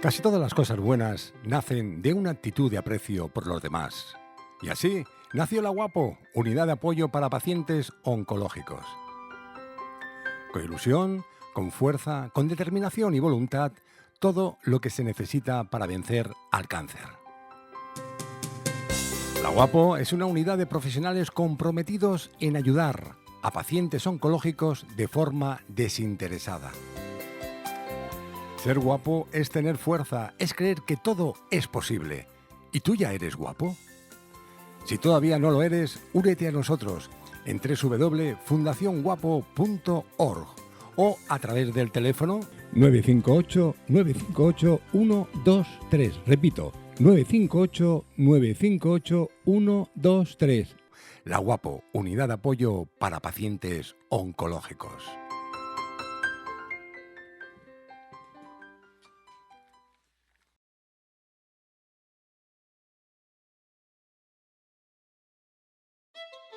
Casi todas las cosas buenas nacen de una actitud de aprecio por los demás. Y así nació la Guapo, unidad de apoyo para pacientes oncológicos. Con ilusión, con fuerza, con determinación y voluntad, todo lo que se necesita para vencer al cáncer. La Guapo es una unidad de profesionales comprometidos en ayudar a pacientes oncológicos de forma desinteresada. Ser guapo es tener fuerza, es creer que todo es posible. ¿Y tú ya eres guapo? Si todavía no lo eres, únete a nosotros en www.fundacionguapo.org o a través del teléfono 958-958-123. Repito, 958-958-123. La Guapo, unidad de apoyo para pacientes oncológicos.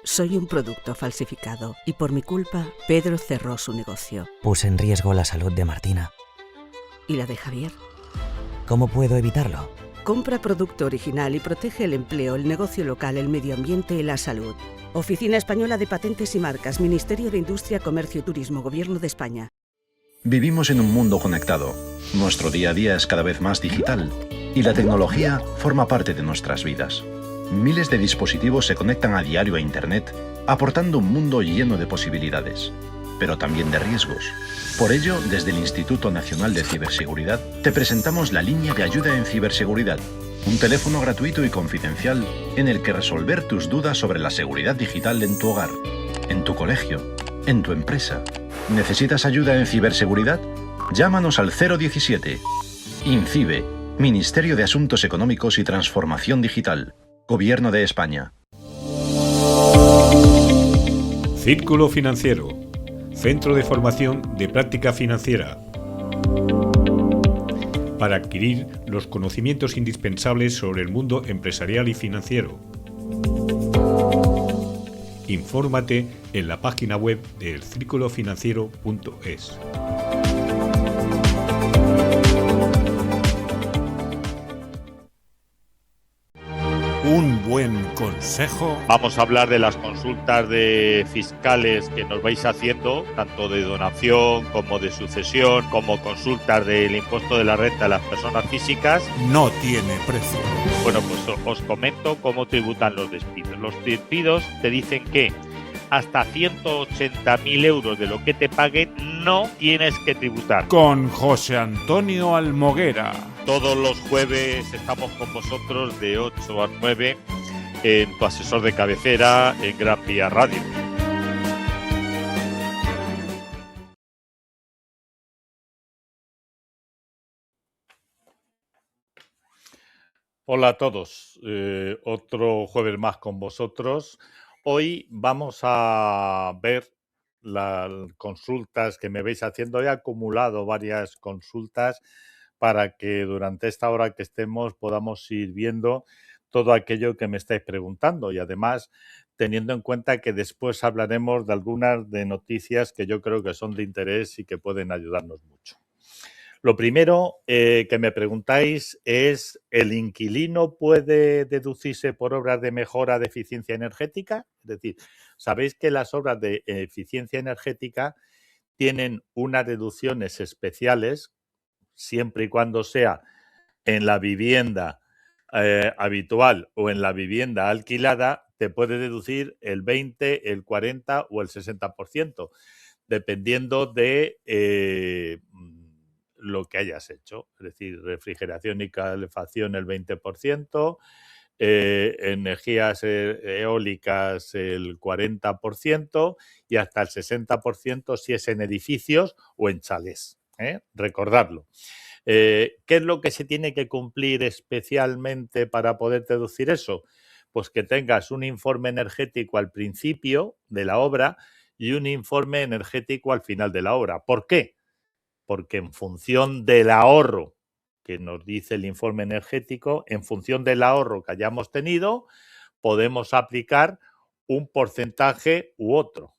Soy un producto falsificado y por mi culpa Pedro cerró su negocio. Puse en riesgo la salud de Martina. ¿Y la de Javier? ¿Cómo puedo evitarlo? Compra producto original y protege el empleo, el negocio local, el medio ambiente y la salud. Oficina Española de Patentes y Marcas, Ministerio de Industria, Comercio y Turismo, Gobierno de España. Vivimos en un mundo conectado. Nuestro día a día es cada vez más digital y la tecnología forma parte de nuestras vidas. Miles de dispositivos se conectan a diario a Internet, aportando un mundo lleno de posibilidades, pero también de riesgos. Por ello, desde el Instituto Nacional de Ciberseguridad, te presentamos la línea de ayuda en ciberseguridad, un teléfono gratuito y confidencial en el que resolver tus dudas sobre la seguridad digital en tu hogar, en tu colegio, en tu empresa. ¿Necesitas ayuda en ciberseguridad? Llámanos al 017. INCIBE, Ministerio de Asuntos Económicos y Transformación Digital, Gobierno de España. Círculo Financiero, Centro de Formación de Práctica Financiera. Para adquirir los conocimientos indispensables sobre el mundo empresarial y financiero. Infórmate en la página web del circulofinanciero.es. Un buen consejo. Vamos a hablar de las consultas de fiscales que nos vais haciendo, tanto de donación como de sucesión, como consultas del impuesto de la renta de las personas físicas. No tiene precio. Bueno, pues os comento cómo tributan los despidos. Los despidos te dicen que hasta 180.000 euros de lo que te paguen no tienes que tributar. Con José Antonio Almoguera. Todos los jueves estamos con vosotros de 8 a 9 en tu asesor de cabecera en Gran Vía Radio. Hola a todos, otro jueves más con vosotros. Hoy vamos a ver las consultas que me vais haciendo. He acumulado varias consultas para que durante esta hora que estemos podamos ir viendo todo aquello que me estáis preguntando y además teniendo en cuenta que después hablaremos de algunas de noticias que yo creo que son de interés y que pueden ayudarnos mucho. Lo primero que me preguntáis es, ¿el inquilino puede deducirse por obras de mejora de eficiencia energética? Es decir, sabéis que las obras de eficiencia energética tienen unas deducciones especiales siempre y cuando sea en la vivienda habitual o en la vivienda alquilada, te puede deducir el 20, el 40 o el 60%, dependiendo de lo que hayas hecho. Es decir, refrigeración y calefacción el 20%, energías eólicas el 40% y hasta el 60% si es en edificios o en chalés. Recordadlo. ¿Qué es lo que se tiene que cumplir especialmente para poder deducir eso? Pues que tengas un informe energético al principio de la obra y un informe energético al final de la obra. ¿Por qué? Porque en función del ahorro que nos dice el informe energético, en función del ahorro que hayamos tenido, podemos aplicar un porcentaje u otro.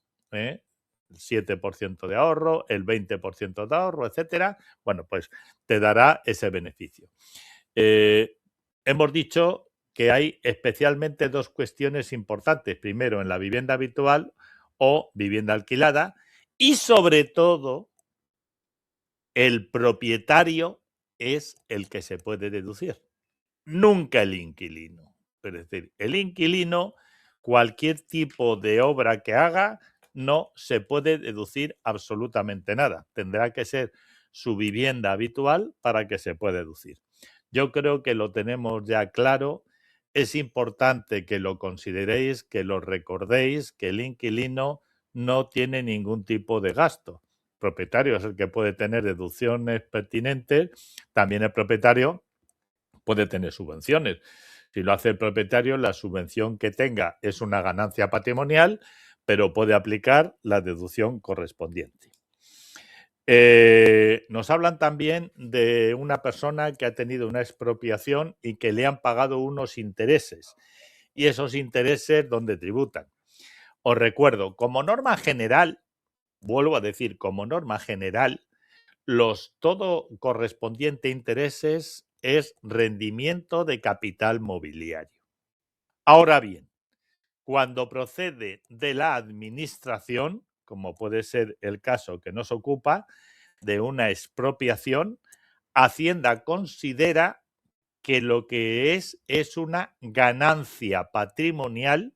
el 7% de ahorro, el 20% de ahorro, etcétera, bueno, pues te dará ese beneficio. Hemos dicho que hay especialmente dos cuestiones importantes. Primero, en la vivienda habitual o vivienda alquilada y sobre todo el propietario es el que se puede deducir, nunca el inquilino. Es decir, el inquilino, cualquier tipo de obra que haga, no se puede deducir absolutamente nada. Tendrá que ser su vivienda habitual para que se pueda deducir. Yo creo que lo tenemos ya claro. Es importante que lo consideréis, que lo recordéis, que el inquilino no tiene ningún tipo de gasto. El propietario es el que puede tener deducciones pertinentes. También el propietario puede tener subvenciones. Si lo hace el propietario, la subvención que tenga es una ganancia patrimonial, pero puede aplicar la deducción correspondiente. Nos hablan también de una persona que ha tenido una expropiación y que le han pagado unos intereses. Y esos intereses, ¿dónde tributan? Os recuerdo, como norma general, vuelvo a decir, como norma general, todo correspondiente a intereses es rendimiento de capital mobiliario. Ahora bien, cuando procede de la administración, como puede ser el caso que nos ocupa, de una expropiación, Hacienda considera que lo que es una ganancia patrimonial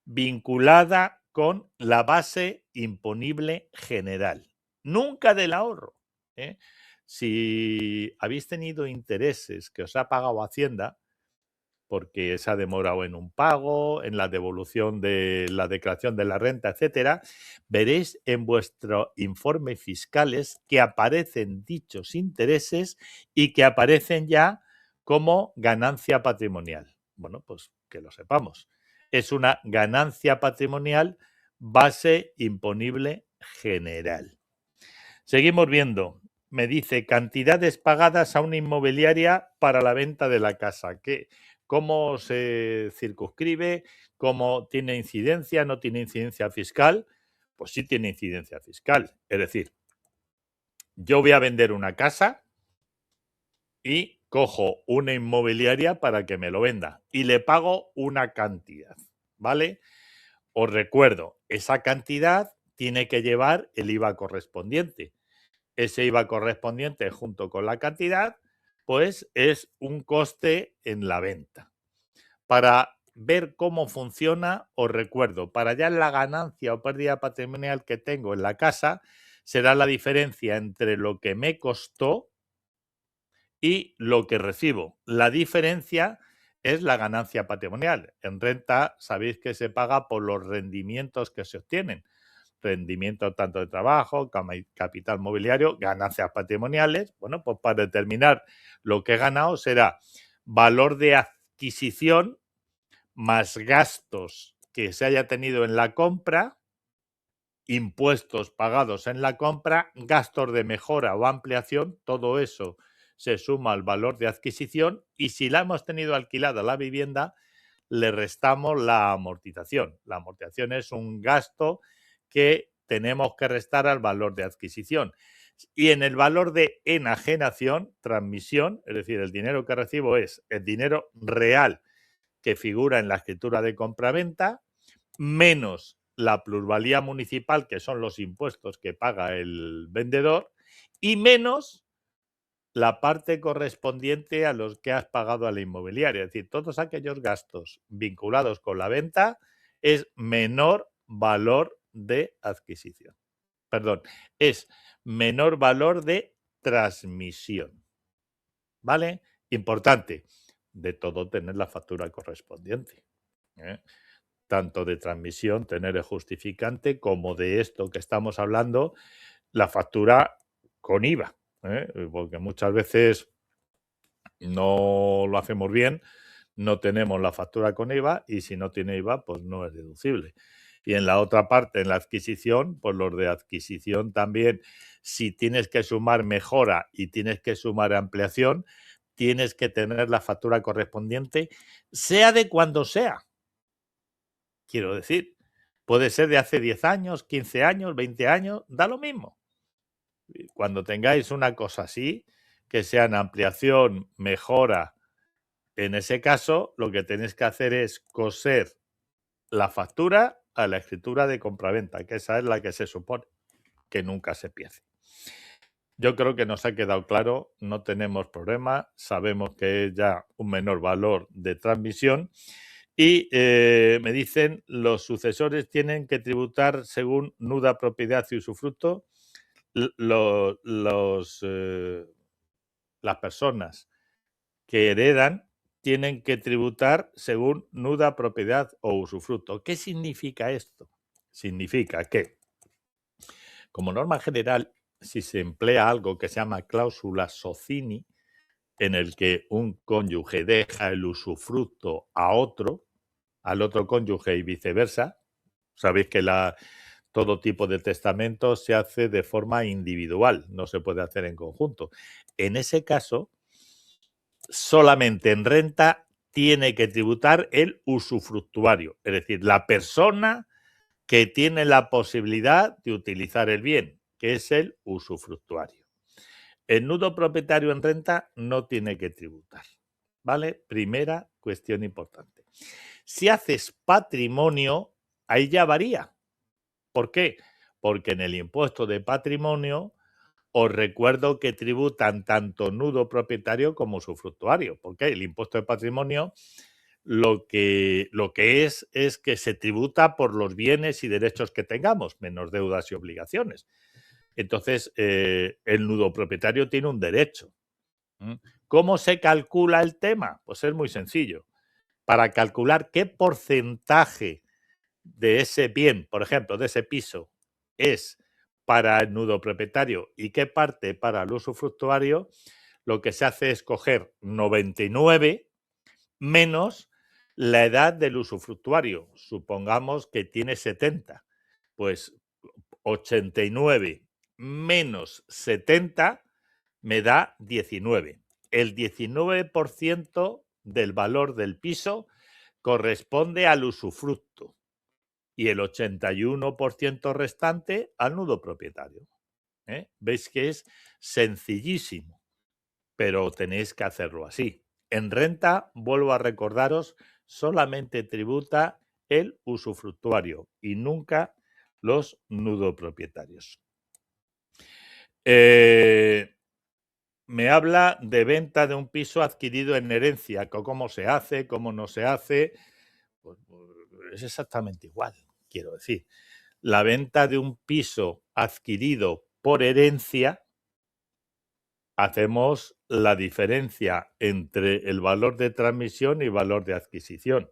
vinculada con la base imponible general, nunca del ahorro. Si habéis tenido intereses que os ha pagado Hacienda, porque se ha demorado en un pago, en la devolución de la declaración de la renta, etcétera, veréis en vuestros informes fiscales que aparecen dichos intereses y que aparecen ya como ganancia patrimonial. Bueno, pues que lo sepamos. Es una ganancia patrimonial base imponible general. Seguimos viendo. Me dice cantidades pagadas a una inmobiliaria para la venta de la casa. ¿Cómo se circunscribe? ¿Cómo tiene incidencia? ¿No tiene incidencia fiscal? Pues sí tiene incidencia fiscal. Es decir, yo voy a vender una casa y cojo una inmobiliaria para que me lo venda y le pago una cantidad, ¿vale? Os recuerdo, esa cantidad tiene que llevar el IVA correspondiente. Ese IVA correspondiente junto con la cantidad, pues es un coste en la venta. Para ver cómo funciona, os recuerdo, para ya la ganancia o pérdida patrimonial que tengo en la casa, será la diferencia entre lo que me costó y lo que recibo. La diferencia es la ganancia patrimonial. En renta sabéis que se paga por los rendimientos que se obtienen. Rendimiento tanto de trabajo, capital mobiliario, ganancias patrimoniales. Bueno, pues para determinar lo que he ganado será valor de adquisición más gastos que se haya tenido en la compra, impuestos pagados en la compra, gastos de mejora o ampliación, todo eso se suma al valor de adquisición y si la hemos tenido alquilada la vivienda, le restamos la amortización. La amortización es un gasto que tenemos que restar al valor de adquisición. Y en el valor de enajenación, transmisión, es decir, el dinero que recibo es el dinero real que figura en la escritura de compraventa, menos la plusvalía municipal, que son los impuestos que paga el vendedor, y menos la parte correspondiente a los que has pagado a la inmobiliaria. Es decir, todos aquellos gastos vinculados con la venta es menor valor de adquisición. Perdón, es menor valor de transmisión. ¿Vale? Importante, de todo tener la factura correspondiente. Tanto de transmisión, tener el justificante, como de esto que estamos hablando, la factura con IVA. Porque muchas veces no lo hacemos bien, no tenemos la factura con IVA y si no tiene IVA, pues no es deducible. Y en la otra parte, en la adquisición, pues los de adquisición también, si tienes que sumar mejora y tienes que sumar ampliación, tienes que tener la factura correspondiente, sea de cuando sea. Quiero decir, Puede ser de hace 10 años, 15 años, 20 años, da lo mismo. Cuando tengáis una cosa así, que sean ampliación, mejora, en ese caso lo que tenéis que hacer es coser la factura a la escritura de compraventa, que esa es la que se supone que nunca se pierde. Yo creo que nos ha quedado claro, no tenemos problema, sabemos que es ya un menor valor de transmisión y me dicen los sucesores tienen que tributar según nuda propiedad y usufructo. Las personas que heredan tienen que tributar según nuda propiedad o usufructo. ¿Qué significa esto? Significa que, como norma general, si se emplea algo que se llama cláusula socini, en el que un cónyuge deja el usufructo al otro cónyuge y viceversa, sabéis que todo tipo de testamento se hace de forma individual, no se puede hacer en conjunto. En ese caso, solamente en renta tiene que tributar el usufructuario, es decir, la persona que tiene la posibilidad de utilizar el bien, que es el usufructuario. El nudo propietario en renta no tiene que tributar, ¿vale? Primera cuestión importante. Si haces patrimonio, ahí ya varía. ¿Por qué? Porque en el impuesto de patrimonio os recuerdo que tributan tanto nudo propietario como usufructuario. Porque el impuesto de patrimonio lo que es que se tributa por los bienes y derechos que tengamos, menos deudas y obligaciones. Entonces, el nudo propietario tiene un derecho. ¿Cómo se calcula el tema? Pues es muy sencillo. Para calcular qué porcentaje de ese bien, por ejemplo, de ese piso, es para el nudo propietario y qué parte para el usufructuario, lo que se hace es coger 99 menos la edad del usufructuario. Supongamos que tiene 70. Pues 89 menos 70 me da 19. El 19% del valor del piso corresponde al usufructo y el 81% restante al nudo propietario. Veis que es sencillísimo, pero tenéis que hacerlo así. En renta, vuelvo a recordaros, solamente tributa el usufructuario y nunca los nudopropietarios. Me habla de venta de un piso adquirido en herencia, cómo se hace, cómo no se hace. Pues es exactamente igual, quiero decir. La venta de un piso adquirido por herencia, hacemos la diferencia entre el valor de transmisión y valor de adquisición.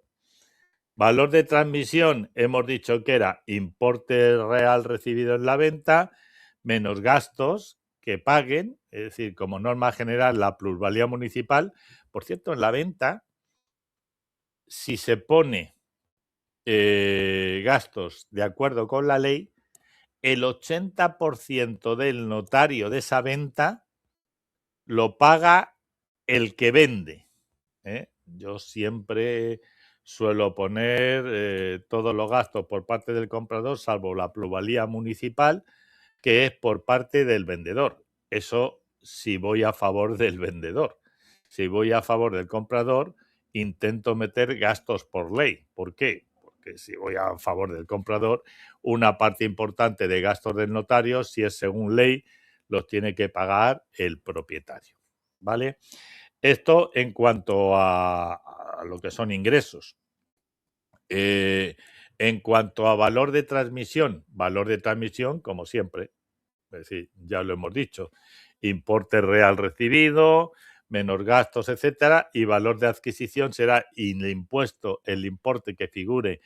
Valor de transmisión hemos dicho que era importe real recibido en la venta menos gastos que paguen, es decir, como norma general la plusvalía municipal. Por cierto, en la venta, si se pone gastos de acuerdo con la ley, el 80% del notario de esa venta lo paga el que vende. Yo siempre suelo poner todos los gastos por parte del comprador, salvo la plusvalía municipal, que es por parte del vendedor. Eso si voy a favor del vendedor. Si voy a favor del comprador, intento meter gastos por ley. ¿Por qué? Porque si voy a favor del comprador, una parte importante de gastos del notario, si es según ley, los tiene que pagar el propietario. ¿Vale? Esto en cuanto a lo que son ingresos. En cuanto a valor de transmisión, como siempre, es decir, ya lo hemos dicho, importe real recibido, menos gastos, etcétera, y valor de adquisición será el importe que figure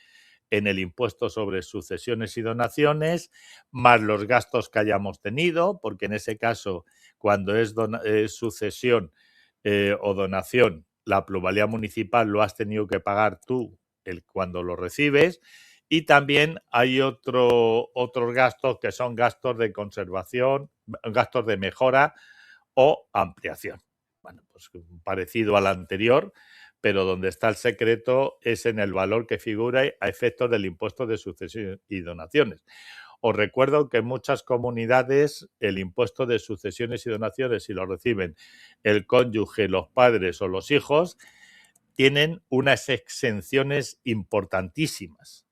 en el impuesto sobre sucesiones y donaciones, más los gastos que hayamos tenido, porque en ese caso, cuando es sucesión o donación, la plusvalía municipal lo has tenido que pagar tú cuando lo recibes. Y también hay otros gastos que son gastos de conservación, gastos de mejora o ampliación. Bueno, pues parecido al anterior, pero donde está el secreto es en el valor que figura a efectos del impuesto de sucesión y donaciones. Os recuerdo que en muchas comunidades el impuesto de sucesiones y donaciones, si lo reciben el cónyuge, los padres o los hijos, tienen unas exenciones importantísimas.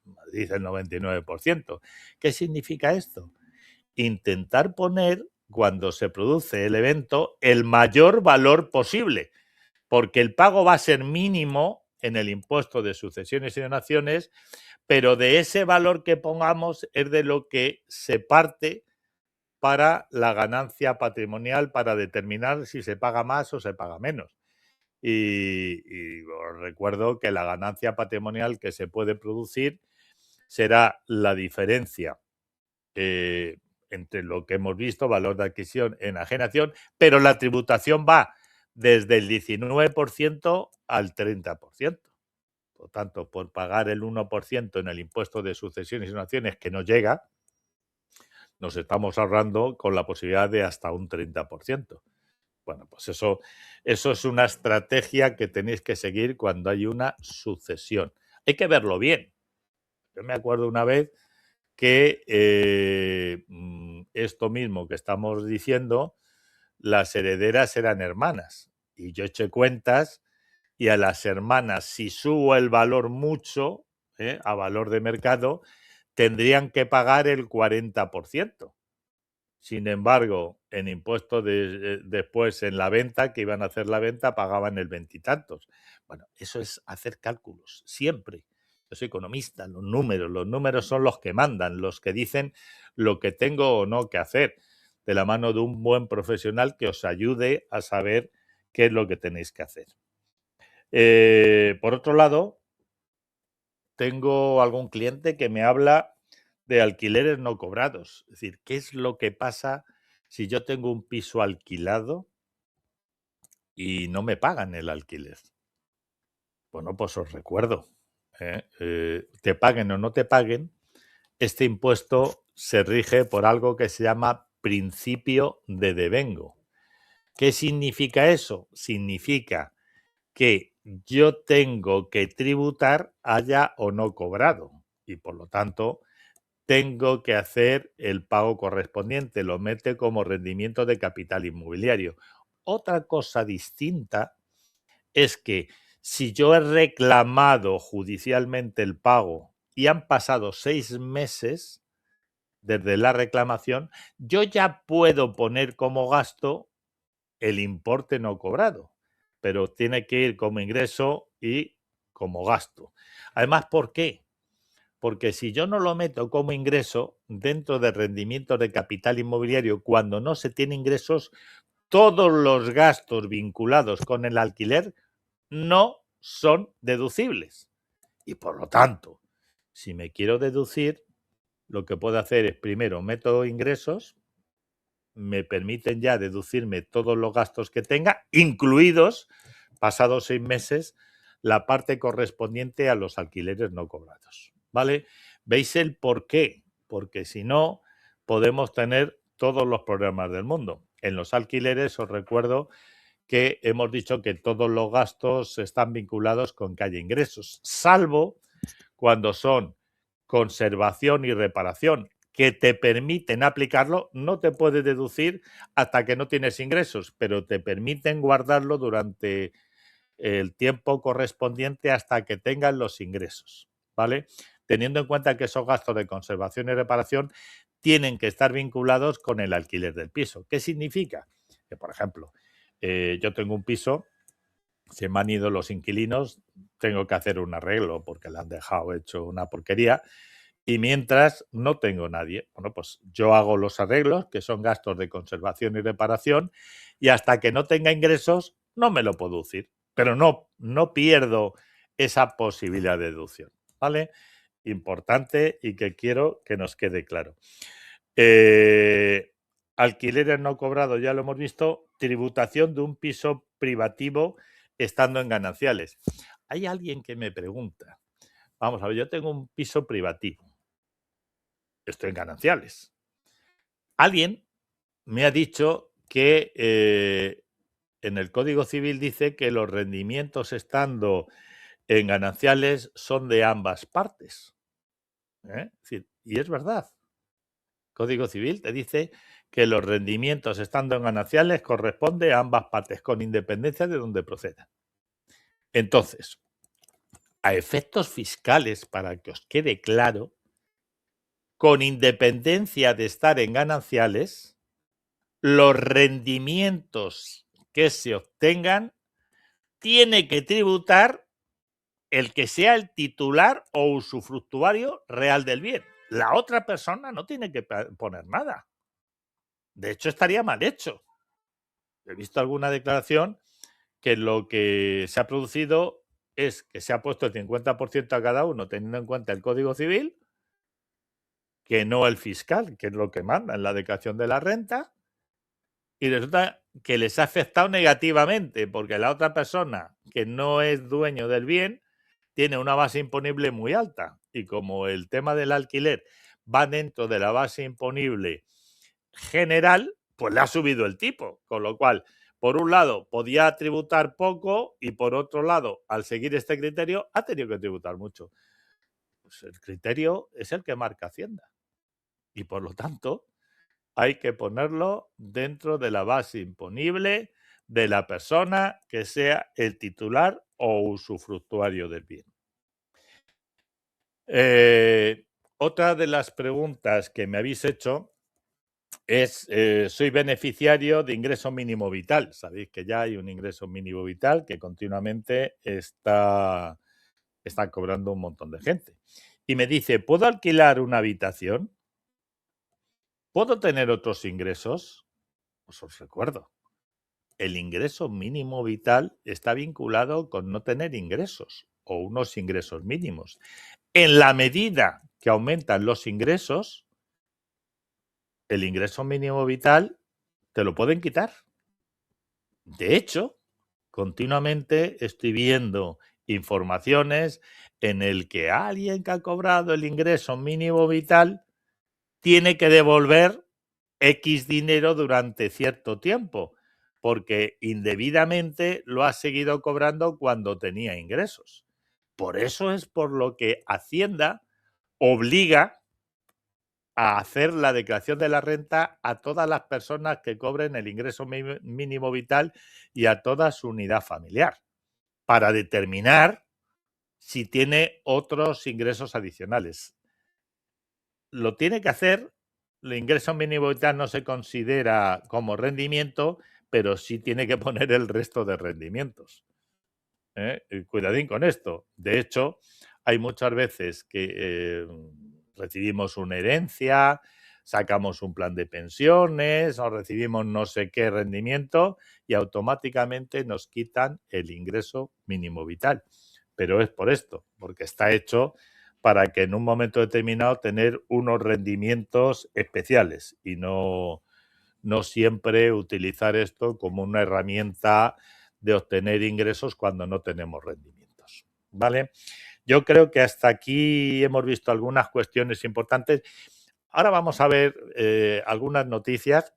Madrid el 99%. ¿Qué significa esto? Intentar poner, cuando se produce el evento, el mayor valor posible, porque el pago va a ser mínimo en el impuesto de sucesiones y donaciones, pero de ese valor que pongamos es de lo que se parte para la ganancia patrimonial, para determinar si se paga más o se paga menos. Y os recuerdo que la ganancia patrimonial que se puede producir será la diferencia entre lo que hemos visto, valor de adquisición, enajenación, pero la tributación va desde el 19% al 30%. Por lo tanto, por pagar el 1% en el impuesto de sucesiones y donaciones que no llega, nos estamos ahorrando con la posibilidad de hasta un 30%. Bueno, pues eso es una estrategia que tenéis que seguir cuando hay una sucesión. Hay que verlo bien. Yo me acuerdo una vez que esto mismo que estamos diciendo, las herederas eran hermanas. Y yo eché cuentas y a las hermanas, si subo el valor mucho, a valor de mercado, tendrían que pagar el 40%. Sin embargo, en impuestos después en la venta, que iban a hacer la venta, pagaban el veintitantos. Bueno, eso es hacer cálculos, siempre. Yo soy economista, los números son los que mandan, los que dicen lo que tengo o no que hacer, de la mano de un buen profesional que os ayude a saber qué es lo que tenéis que hacer. Por otro lado, tengo algún cliente que me habla de alquileres no cobrados. Es decir, ¿qué es lo que pasa si yo tengo un piso alquilado y no me pagan el alquiler? Bueno, pues os recuerdo, te paguen o no te paguen, este impuesto se rige por algo que se llama principio de devengo. ¿Qué significa eso? Significa que yo tengo que tributar haya o no cobrado y por lo tanto tengo que hacer el pago correspondiente, lo mete como rendimiento de capital inmobiliario. Otra cosa distinta es que si yo he reclamado judicialmente el pago y han pasado 6 meses desde la reclamación, yo ya puedo poner como gasto el importe no cobrado, pero tiene que ir como ingreso y como gasto. Además, ¿por qué? Porque si yo no lo meto como ingreso dentro de rendimiento de capital inmobiliario, cuando no se tiene ingresos, todos los gastos vinculados con el alquiler no son deducibles. Y por lo tanto, si me quiero deducir, lo que puedo hacer es primero meto ingresos, me permiten ya deducirme todos los gastos que tenga, incluidos, pasados 6 meses, la parte correspondiente a los alquileres no cobrados. ¿Vale? ¿Veis el por qué? Porque si no, podemos tener todos los problemas del mundo. En los alquileres os recuerdo que hemos dicho que todos los gastos están vinculados con que haya ingresos, salvo cuando son conservación y reparación, que te permiten aplicarlo, no te puedes deducir hasta que no tienes ingresos, pero te permiten guardarlo durante el tiempo correspondiente hasta que tengan los ingresos, ¿vale? Teniendo en cuenta que esos gastos de conservación y reparación tienen que estar vinculados con el alquiler del piso. ¿Qué significa? Que, por ejemplo, yo tengo un piso, se me han ido los inquilinos, tengo que hacer un arreglo porque le han dejado hecho una porquería y mientras no tengo nadie. Bueno, pues yo hago los arreglos, que son gastos de conservación y reparación, y hasta que no tenga ingresos no me lo puedo deducir, pero no pierdo esa posibilidad de deducción, ¿vale? Importante y que quiero que nos quede claro. Alquileres no cobrados, ya lo hemos visto, tributación de un piso privativo estando en gananciales. Hay alguien que me pregunta, vamos a ver, yo tengo un piso privativo, estoy en gananciales. Alguien me ha dicho que en el Código Civil dice que los rendimientos estando en gananciales son de ambas partes. Es decir, y es verdad. El Código Civil te dice que los rendimientos estando en gananciales corresponde a ambas partes, con independencia de donde procedan. Entonces, a efectos fiscales, para que os quede claro, con independencia de estar en gananciales, los rendimientos que se obtengan tiene que tributar el que sea el titular o usufructuario real del bien. La otra persona no tiene que poner nada. De hecho, estaría mal hecho. He visto alguna declaración que lo que se ha producido es que se ha puesto el 50% a cada uno, teniendo en cuenta el Código Civil, que no el fiscal, que es lo que manda en la declaración de la renta, y resulta que les ha afectado negativamente, porque la otra persona, que no es dueño del bien, tiene una base imponible muy alta. Y como el tema del alquiler va dentro de la base imponible general, pues le ha subido el tipo. Con lo cual, por un lado, podía tributar poco y por otro lado, al seguir este criterio, ha tenido que tributar mucho. Pues el criterio es el que marca Hacienda. Y por lo tanto, hay que ponerlo dentro de la base imponible de la persona que sea el titular o usufructuario del bien. Otra de las preguntas que me habéis hecho es, soy beneficiario de ingreso mínimo vital. Sabéis que ya hay un ingreso mínimo vital que continuamente está cobrando un montón de gente. Y me dice, ¿puedo alquilar una habitación? ¿Puedo tener otros ingresos? Pues os recuerdo, el ingreso mínimo vital está vinculado con no tener ingresos o unos ingresos mínimos. En la medida que aumentan los ingresos, el ingreso mínimo vital te lo pueden quitar. De hecho, continuamente estoy viendo informaciones en el que alguien que ha cobrado el ingreso mínimo vital tiene que devolver X dinero durante cierto tiempo, porque indebidamente lo ha seguido cobrando cuando tenía ingresos. Por eso es por lo que Hacienda obliga a hacer la declaración de la renta a todas las personas que cobren el ingreso mínimo vital y a toda su unidad familiar, para determinar si tiene otros ingresos adicionales. Lo tiene que hacer. El ingreso mínimo vital no se considera como rendimiento, pero sí tiene que poner el resto de rendimientos. Cuidadín con esto. De hecho, hay muchas veces que recibimos una herencia, sacamos un plan de pensiones o recibimos no sé qué rendimiento y automáticamente nos quitan el ingreso mínimo vital. Pero es por esto, porque está hecho para que en un momento determinado tener unos rendimientos especiales y no siempre utilizar esto como una herramienta de obtener ingresos cuando no tenemos rendimientos. ¿Vale? Yo creo que hasta aquí hemos visto algunas cuestiones importantes. Ahora vamos a ver algunas noticias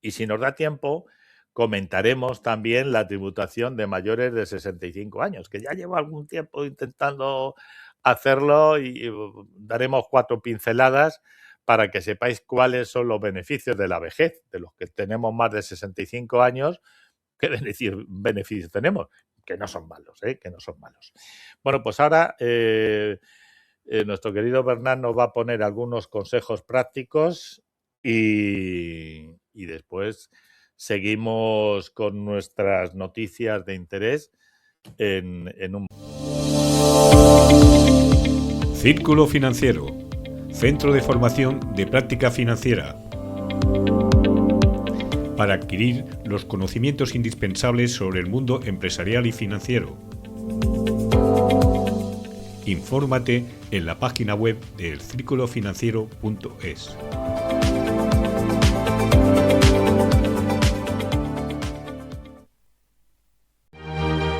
y si nos da tiempo comentaremos también la tributación de mayores de 65 años, que ya llevo algún tiempo intentando hacerlo y daremos 4 pinceladas para que sepáis cuáles son los beneficios de la vejez, de los que tenemos más de 65 años, qué beneficios tenemos, que no son malos, que no son malos. Bueno, pues ahora nuestro querido Bernat nos va a poner algunos consejos prácticos y después seguimos con nuestras noticias de interés en un... Círculo Financiero, Centro de Formación de Práctica Financiera. Para adquirir los conocimientos indispensables sobre el mundo empresarial y financiero. Infórmate en la página web del circulofinanciero.es.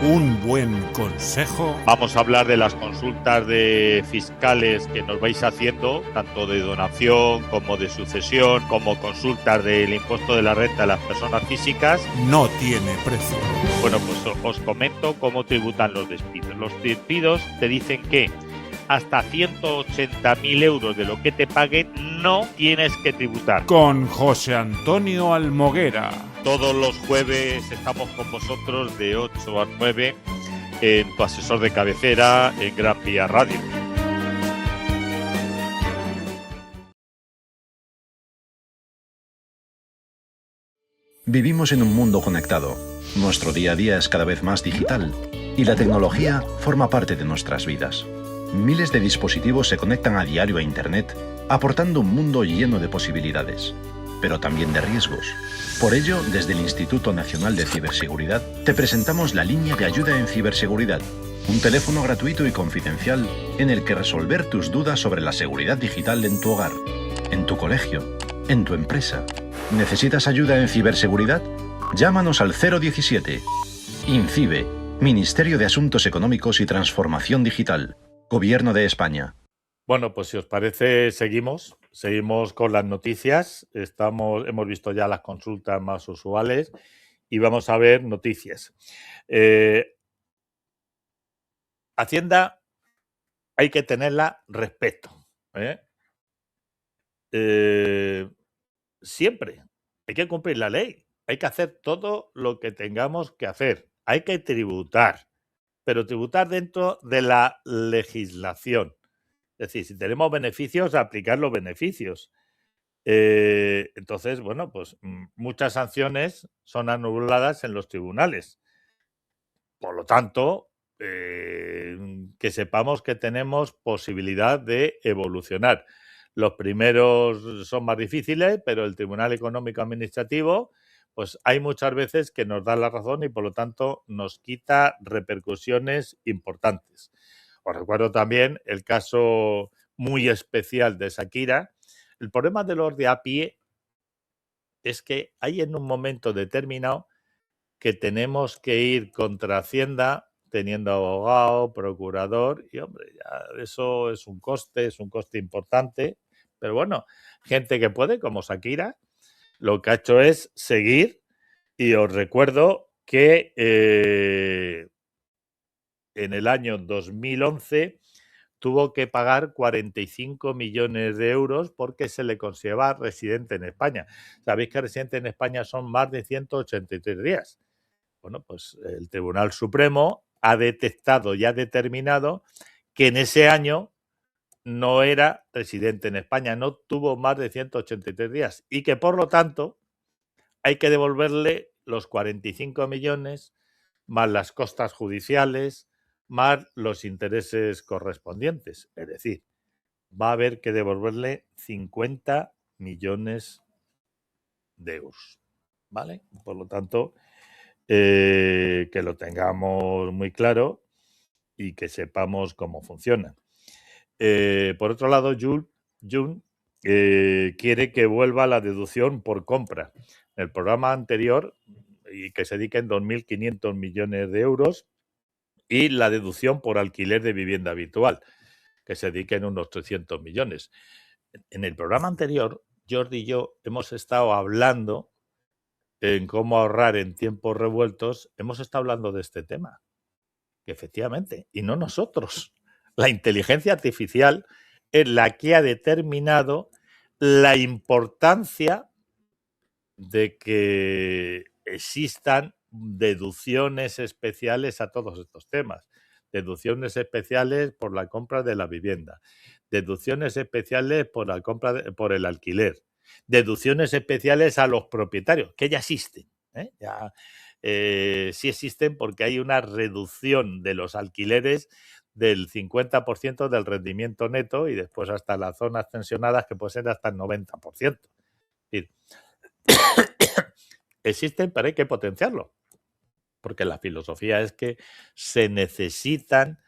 Un buen consejo. Vamos a hablar de las consultas de fiscales que nos vais haciendo, tanto de donación como de sucesión, como consultas del impuesto de la renta de las personas físicas. No tiene precio. Bueno, pues os comento cómo tributan los despidos. Los despidos te dicen que hasta 180.000 euros de lo que te paguen no tienes que tributar. Con José Antonio Almoguera. Todos los jueves estamos con vosotros de 8 a 9 en tu asesor de cabecera en Gran Vía Radio. Vivimos en un mundo conectado. Nuestro día a día es cada vez más digital y la tecnología forma parte de nuestras vidas. Miles de dispositivos se conectan a diario a Internet, aportando un mundo lleno de posibilidades, pero también de riesgos. Por ello, desde el Instituto Nacional de Ciberseguridad, te presentamos la línea de ayuda en ciberseguridad, un teléfono gratuito y confidencial en el que resolver tus dudas sobre la seguridad digital en tu hogar, en tu colegio, en tu empresa. ¿Necesitas ayuda en ciberseguridad? Llámanos al 017. INCIBE, Ministerio de Asuntos Económicos y Transformación Digital, Gobierno de España. Bueno, pues si os parece, seguimos con las noticias. Hemos visto ya las consultas más usuales y vamos a ver noticias. Hacienda hay que tenerla respeto. Siempre hay que cumplir la ley. Hay que hacer todo lo que tengamos que hacer. Hay que tributar, pero tributar dentro de la legislación. Es decir, si tenemos beneficios, aplicar los beneficios. Entonces, bueno, pues muchas sanciones son anuladas en los tribunales. Por lo tanto, que sepamos que tenemos posibilidad de evolucionar. Los primeros son más difíciles, pero el Tribunal Económico Administrativo, pues hay muchas veces que nos da la razón y por lo tanto nos quita repercusiones importantes. Os recuerdo también el caso muy especial de Shakira. El problema de los de a pie es que hay en un momento determinado que tenemos que ir contra Hacienda teniendo abogado, procurador, y hombre, ya eso es un coste importante, pero bueno, gente que puede, como Shakira, lo que ha hecho es seguir, y os recuerdo que en el año 2011 tuvo que pagar 45 millones de euros porque se le consideraba residente en España. Sabéis que residente en España son más de 183 días. Bueno, pues el Tribunal Supremo ha detectado y ha determinado que en ese año no era residente en España, no tuvo más de 183 días y que por lo tanto hay que devolverle los 45 millones más las costas judiciales, más los intereses correspondientes. Es decir, va a haber que devolverle 50 millones de euros. ¿Vale? Por lo tanto, que lo tengamos muy claro y que sepamos cómo funciona. Por otro lado, Jun quiere que vuelva la deducción por compra. En el programa anterior, y que se dediquen 2.500 millones de euros, y la deducción por alquiler de vivienda habitual, que se dediquen unos 300 millones. En el programa anterior, Jordi y yo hemos estado hablando en cómo ahorrar en tiempos revueltos, hemos estado hablando de este tema. Que efectivamente, y no nosotros, la inteligencia artificial es la que ha determinado la importancia de que existan deducciones especiales a todos estos temas. Deducciones especiales por la compra de la vivienda, deducciones especiales por la compra por el alquiler, deducciones especiales a los propietarios, que ya existen, sí existen porque hay una reducción de los alquileres del 50% del rendimiento neto y después hasta las zonas tensionadas que puede ser hasta el 90%. Es decir, existen, pero hay que potenciarlo, porque la filosofía es que se necesitan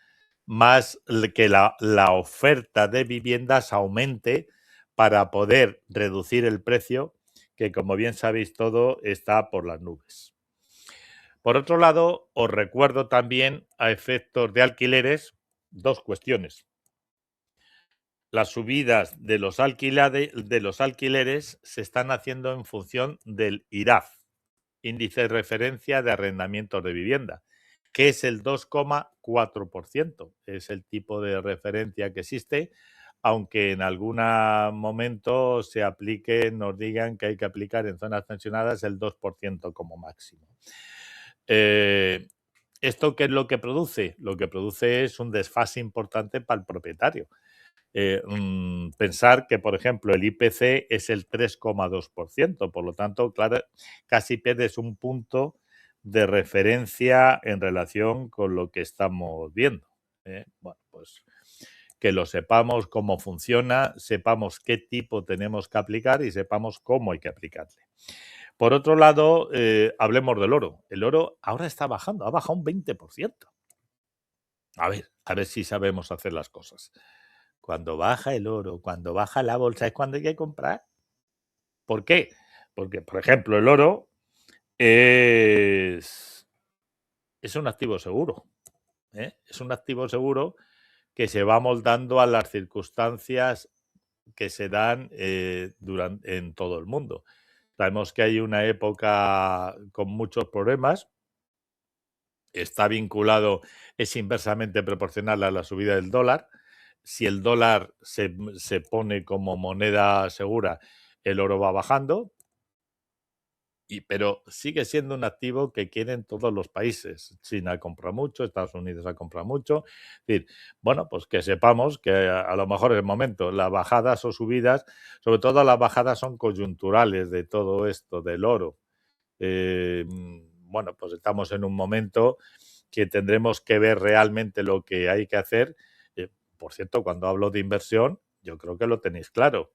más, que la oferta de viviendas aumente para poder reducir el precio, que como bien sabéis todo está por las nubes. Por otro lado, os recuerdo también a efectos de alquileres dos cuestiones. Las subidas de los alquileres se están haciendo en función del IRAF, índice de referencia de arrendamientos de vivienda, que es el 2,4%. Es el tipo de referencia que existe, aunque en algún momento se aplique, nos digan que hay que aplicar en zonas tensionadas el 2% como máximo. ¿Esto qué es lo que produce? Lo que produce es un desfase importante para el propietario. Pensar que, por ejemplo, el IPC es el 3,2%, por lo tanto, claro, casi pierdes un punto de referencia en relación con lo que estamos viendo. Bueno, pues que lo sepamos cómo funciona, sepamos qué tipo tenemos que aplicar y sepamos cómo hay que aplicarle. Por otro lado, hablemos del oro. El oro ahora está bajando, ha bajado un 20%. A ver si sabemos hacer las cosas. Cuando baja el oro, cuando baja la bolsa, es cuando hay que comprar. ¿Por qué? Porque, por ejemplo, el oro es un activo seguro. Es un activo seguro que se va moldando a las circunstancias que se dan en todo el mundo. Sabemos que hay una época con muchos problemas. Está vinculado, es inversamente proporcional a la subida del dólar. Si el dólar se pone como moneda segura, el oro va bajando, pero sigue siendo un activo que quieren todos los países. China compra mucho, Estados Unidos ha comprado mucho. Es decir, bueno, pues que sepamos que a lo mejor en el momento las bajadas o subidas, sobre todo las bajadas son coyunturales de todo esto del oro. Bueno, pues estamos en un momento que tendremos que ver realmente lo que hay que hacer. Por cierto, cuando hablo de inversión, yo creo que lo tenéis claro.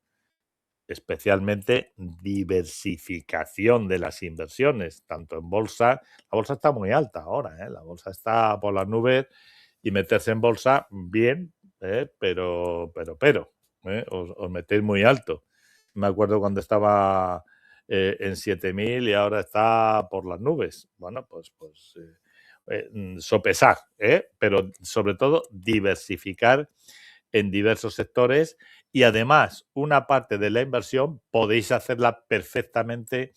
Especialmente diversificación de las inversiones, tanto en bolsa. La bolsa está muy alta ahora, la bolsa está por las nubes y meterse en bolsa, bien, pero, os metéis muy alto. Me acuerdo cuando estaba en 7.000 y ahora está por las nubes. Bueno, pues sopesar, pero sobre todo diversificar en diversos sectores y además una parte de la inversión podéis hacerla perfectamente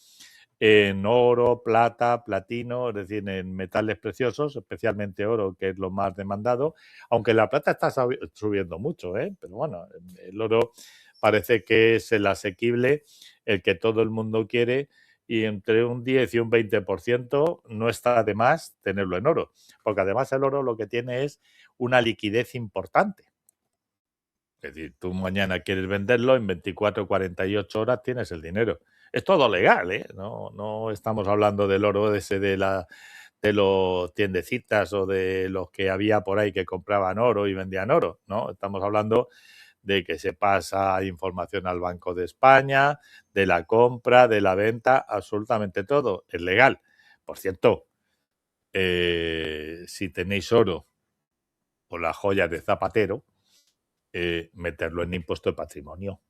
en oro, plata, platino, es decir, en metales preciosos, especialmente oro, que es lo más demandado, aunque la plata está subiendo mucho, pero bueno, el oro parece que es el asequible, el que todo el mundo quiere, y entre un 10 y un 20% no está de más tenerlo en oro, porque además el oro lo que tiene es una liquidez importante. Es decir, tú mañana quieres venderlo, en 24 o 48 horas tienes el dinero. Es todo legal, ¿eh? No estamos hablando del oro ese de los tiendecitas o de los que había por ahí que compraban oro y vendían oro, ¿no? Estamos hablando de que se pasa información al Banco de España, de la compra, de la venta, absolutamente todo. Es legal. Por cierto, si tenéis oro o las joyas de Zapatero, meterlo en impuesto de patrimonio.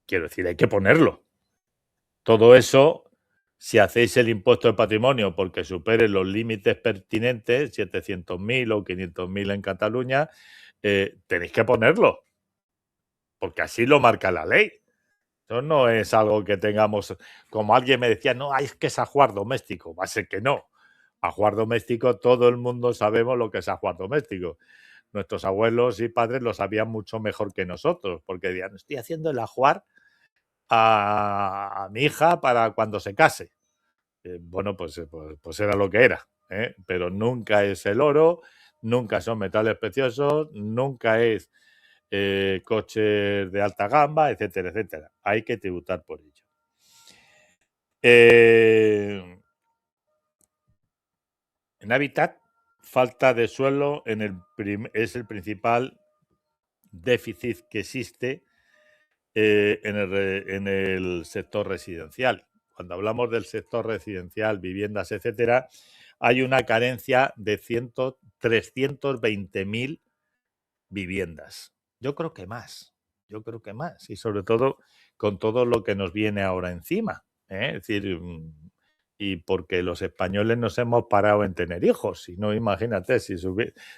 Quiero decir, hay que ponerlo. Todo eso, si hacéis el impuesto de patrimonio porque supere los límites pertinentes, 700.000 o 500.000 en Cataluña, tenéis que ponerlo, porque así lo marca la ley. Eso no es algo que tengamos, como alguien me decía, no, es que es ajuar doméstico. Va a ser que no. Ajuar doméstico, todo el mundo sabemos lo que es ajuar doméstico. Nuestros abuelos y padres lo sabían mucho mejor que nosotros, porque decían, estoy haciendo el ajuar a mi hija para cuando se case. Bueno, pues era lo que era, pero nunca es el oro, nunca son metales preciosos, nunca es coches de alta gama, etcétera, etcétera. Hay que tributar por ello. En hábitat, falta de suelo es el principal déficit que existe en el sector residencial. Cuando hablamos del sector residencial, viviendas, etcétera, hay una carencia de 320.000 viviendas. Yo creo que más, y sobre todo con todo lo que nos viene ahora encima. Es decir, y porque los españoles nos hemos parado en tener hijos. Si no, imagínate, si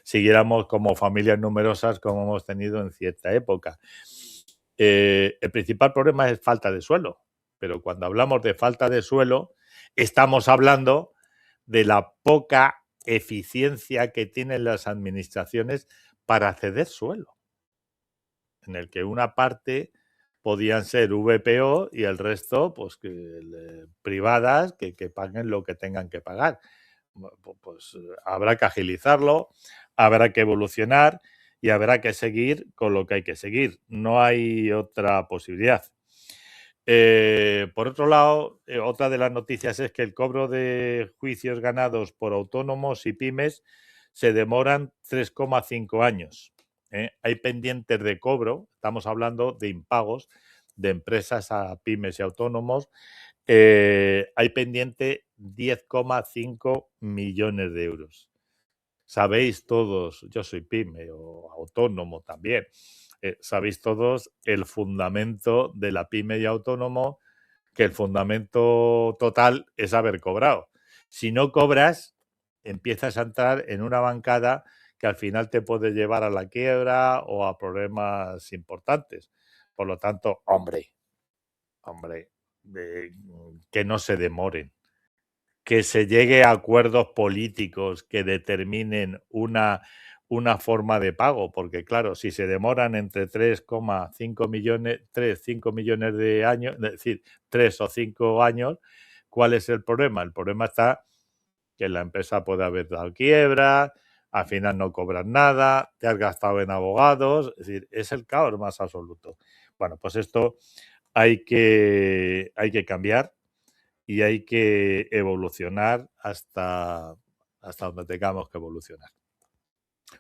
siguiéramos como familias numerosas como hemos tenido en cierta época. El principal problema es falta de suelo, pero cuando hablamos de falta de suelo, estamos hablando de la poca eficiencia que tienen las administraciones para ceder suelo, en el que una parte podían ser VPO y el resto, pues privadas que paguen lo que tengan que pagar. Pues habrá que agilizarlo, habrá que evolucionar y habrá que seguir con lo que hay que seguir. No hay otra posibilidad. Por otro lado, otra de las noticias es que el cobro de juicios ganados por autónomos y pymes se demoran 3,5 años. Hay pendientes de cobro, estamos hablando de impagos de empresas a pymes y autónomos. Hay pendiente 10,5 millones de euros. Sabéis todos, yo soy pyme o autónomo también, sabéis todos el fundamento de la pyme y autónomo, que el fundamento total es haber cobrado. Si no cobras, empiezas a entrar en una bancada que al final te puede llevar a la quiebra o a problemas importantes. Por lo tanto, hombre, que no se demoren, que se llegue a acuerdos políticos que determinen una forma de pago, porque claro, si se demoran entre 3,5 millones, 5 millones de años, es decir, 3 o 5 años, ¿cuál es el problema? El problema está que la empresa puede haber dado quiebra, al final no cobras nada, te has gastado en abogados, es decir, es el caos más absoluto. Bueno, pues esto hay que cambiar y hay que evolucionar hasta donde tengamos que evolucionar.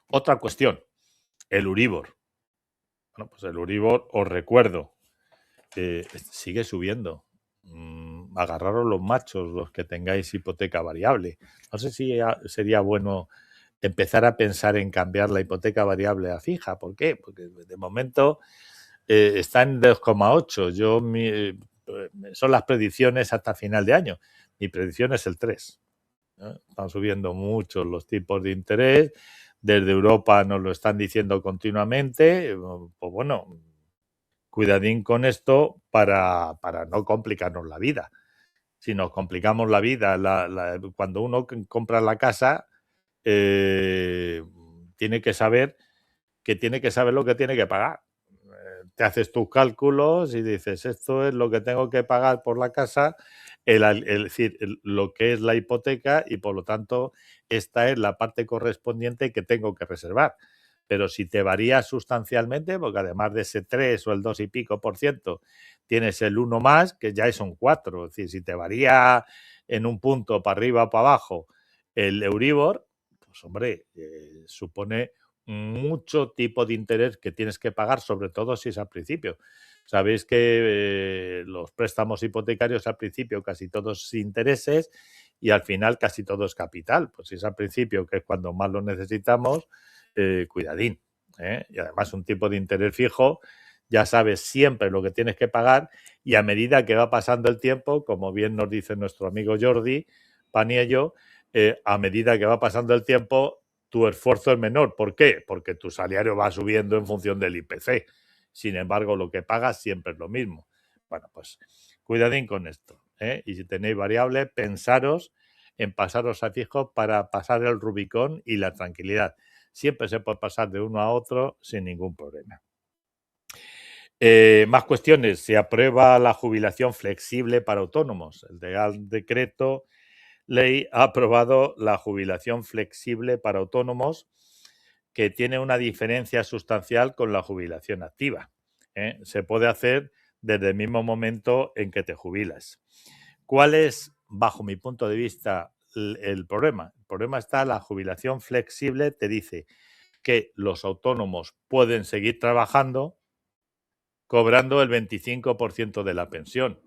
Otra cuestión, el Euribor. Bueno, pues el Euribor, os recuerdo, sigue subiendo. Agarraros los machos, los que tengáis hipoteca variable. No sé si sería bueno empezar a pensar en cambiar la hipoteca variable a fija. ¿Por qué? Porque de momento está en 2,8. Son las predicciones hasta final de año. Mi predicción es el 3. Están subiendo mucho los tipos de interés. Desde Europa nos lo están diciendo continuamente. Pues bueno, cuidadín con esto para no complicarnos la vida. Si nos complicamos la vida, cuando uno compra la casa, tiene que saber lo que tiene que pagar. Te haces tus cálculos y dices, esto es lo que tengo que pagar por la casa, es decir, lo que es la hipoteca, y por lo tanto esta es la parte correspondiente que tengo que reservar. Pero si te varía sustancialmente, porque además de ese 3 o el 2 y pico % tienes el 1 más, que ya son 4. Es decir, si te varía en un punto para arriba o para abajo el Euribor, pues hombre, supone mucho tipo de interés que tienes que pagar, sobre todo si es al principio. Sabéis que los préstamos hipotecarios al principio casi todos intereses y al final casi todo es capital. Pues si es al principio, que es cuando más lo necesitamos, cuidadín. Y además un tipo de interés fijo, ya sabes siempre lo que tienes que pagar, y a medida que va pasando el tiempo, como bien nos dice nuestro amigo Jordi Paniello, a medida que va pasando el tiempo, tu esfuerzo es menor. ¿Por qué? Porque tu salario va subiendo en función del IPC. Sin embargo, lo que pagas siempre es lo mismo. Bueno, pues cuidadín con esto. Y si tenéis variable, pensaros en pasaros a fijo para pasar el Rubicón y la tranquilidad. Siempre se puede pasar de uno a otro sin ningún problema. Más cuestiones. Se aprueba la jubilación flexible para autónomos. El Real Decreto Ley ha aprobado la jubilación flexible para autónomos, que tiene una diferencia sustancial con la jubilación activa. Se puede hacer desde el mismo momento en que te jubilas. ¿Cuál es, bajo mi punto de vista, el problema? El problema está en la jubilación flexible. Te dice que los autónomos pueden seguir trabajando cobrando el 25% de la pensión.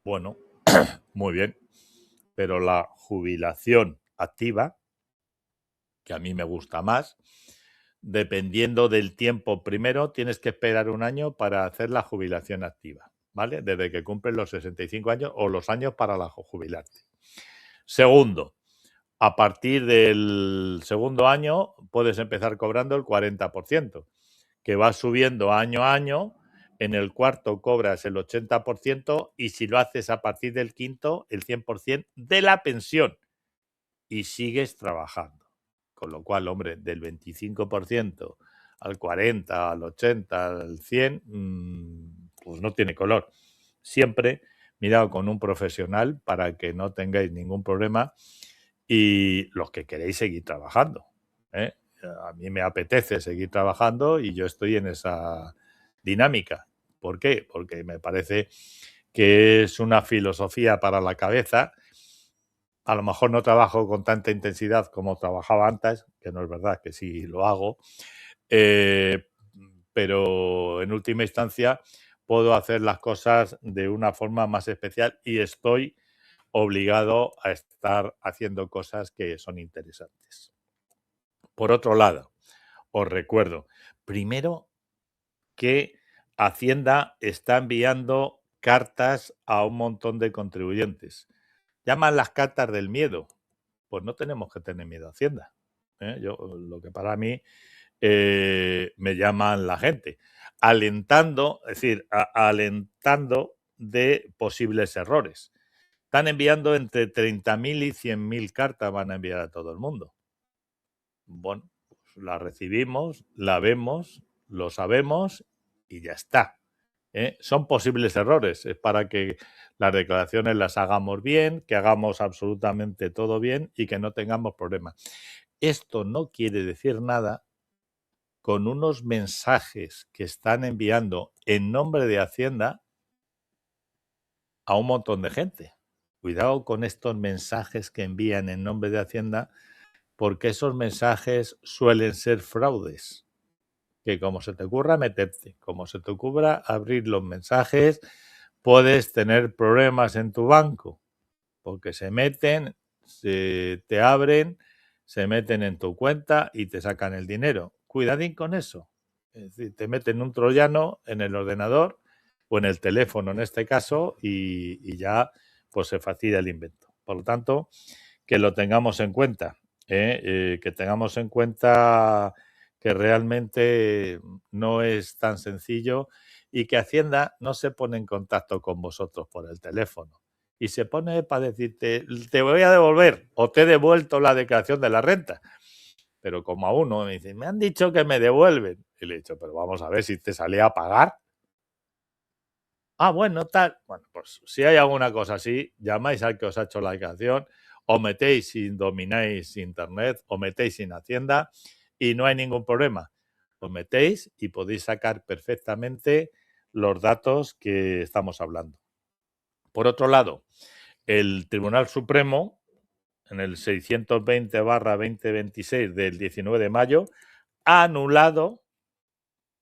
Bueno, muy bien. Pero la jubilación activa, que a mí me gusta más, dependiendo del tiempo, primero tienes que esperar un año para hacer la jubilación activa. ¿vale? Desde que cumples los 65 años o los años para jubilarte. Segundo, a partir del segundo año puedes empezar cobrando el 40%, que va subiendo año a año. En el cuarto cobras el 80% y si lo haces a partir del quinto, el 100% de la pensión y sigues trabajando. Con lo cual, hombre, del 25% al 40%, al 80%, al 100%, pues no tiene color. Siempre mirado con un profesional para que no tengáis ningún problema y los que queréis seguir trabajando, ¿eh? A mí me apetece seguir trabajando y yo estoy en esa dinámica. ¿Por qué? Porque me parece que es una filosofía para la cabeza. A lo mejor no trabajo con tanta intensidad como trabajaba antes, que no es verdad, que sí lo hago, pero en última instancia puedo hacer las cosas de una forma más especial y estoy obligado a estar haciendo cosas que son interesantes. Por otro lado, os recuerdo, primero, que Hacienda está enviando cartas a un montón de contribuyentes. Llaman las cartas del miedo. Pues no tenemos que tener miedo a Hacienda, ¿eh? Lo que para mí me llaman la gente, alentando, es decir, alentando de posibles errores. Están enviando entre 30.000 y 100.000 cartas, van a enviar a todo el mundo. Bueno, pues la recibimos, la vemos, lo sabemos y ya está, ¿eh? Son posibles errores, es para que las declaraciones las hagamos bien, que hagamos absolutamente todo bien y que no tengamos problemas. Esto no quiere decir nada con unos mensajes que están enviando en nombre de Hacienda a un montón de gente. Cuidado con estos mensajes que envían en nombre de Hacienda, porque esos mensajes suelen ser fraudes. Que como se te ocurra meterte, como se te ocurra abrir los mensajes, puedes tener problemas en tu banco, porque se meten, se te abren, se meten en tu cuenta y te sacan el dinero. Cuidadín con eso. Es decir, te meten un troyano en el ordenador o en el teléfono en este caso y ya pues se fastidia el invento. Por lo tanto, que lo tengamos en cuenta, que tengamos en cuenta que realmente no es tan sencillo y que Hacienda no se pone en contacto con vosotros por el teléfono y se pone para decirte, te voy a devolver o te he devuelto la declaración de la renta. Pero como a uno me dice, me han dicho que me devuelven. Y le he dicho, pero vamos a ver si te salía a pagar. Ah, bueno, tal. Bueno, pues si hay alguna cosa así, llamáis al que os ha hecho la declaración, o metéis si domináis Internet, o metéis sin Hacienda y no hay ningún problema. Os metéis y podéis sacar perfectamente los datos que estamos hablando. Por otro lado, el Tribunal Supremo, en el 620/2026 del 19 de mayo, ha anulado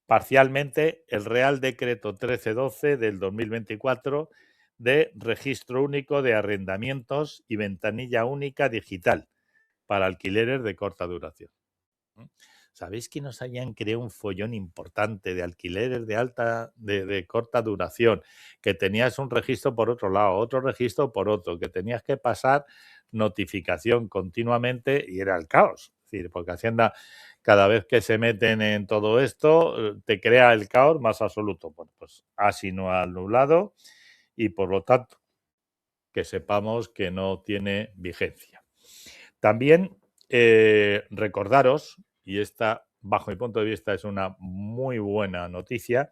parcialmente el Real Decreto 1312 del 2024 de Registro Único de Arrendamientos y Ventanilla Única Digital para alquileres de corta duración. ¿Sabéis que nos hayan creado un follón importante de alquileres de corta duración? Que tenías un registro por otro lado, otro registro por otro, que tenías que pasar notificación continuamente y era el caos. Es decir, porque Hacienda, cada vez que se meten en todo esto, te crea el caos más absoluto. Bueno, pues así no ha anulado y por lo tanto que sepamos que no tiene vigencia. También recordaros, y esta bajo mi punto de vista es una muy buena noticia,